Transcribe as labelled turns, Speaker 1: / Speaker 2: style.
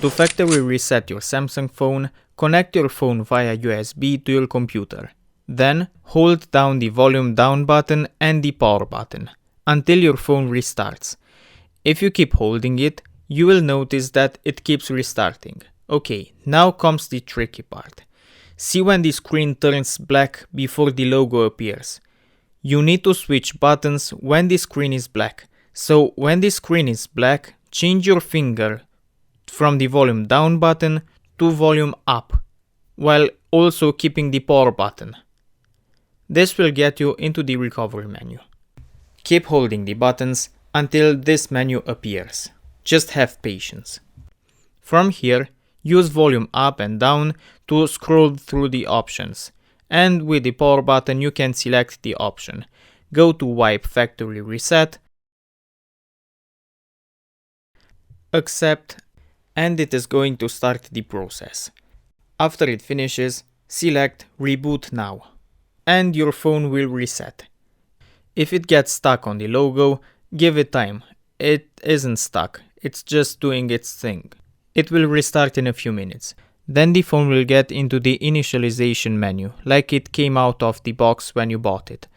Speaker 1: To factory reset your Samsung phone, connect your phone via USB to your computer. Then, hold down the volume down button and the power button until your phone restarts. If you keep holding it, you will notice that it keeps restarting. Okay, now comes the tricky part. See when the screen turns black before the logo appears. You need to switch buttons when the screen is black. So when the screen is black, change your finger from the volume down button to volume up, while also keeping the power button. This will get you into the recovery menu. Keep holding the buttons until this menu appears. Just have patience. From here, use volume up and down to scroll through the options. And with the power button you can select the option. Go to Wipe Factory Reset, accept, and it is going to start the process. After it finishes, select Reboot Now, and your phone will reset. If it gets stuck on the logo, give it time. It isn't stuck, it's just doing its thing. It will restart in a few minutes. Then the phone will get into the initialization menu, like it came out of the box when you bought it.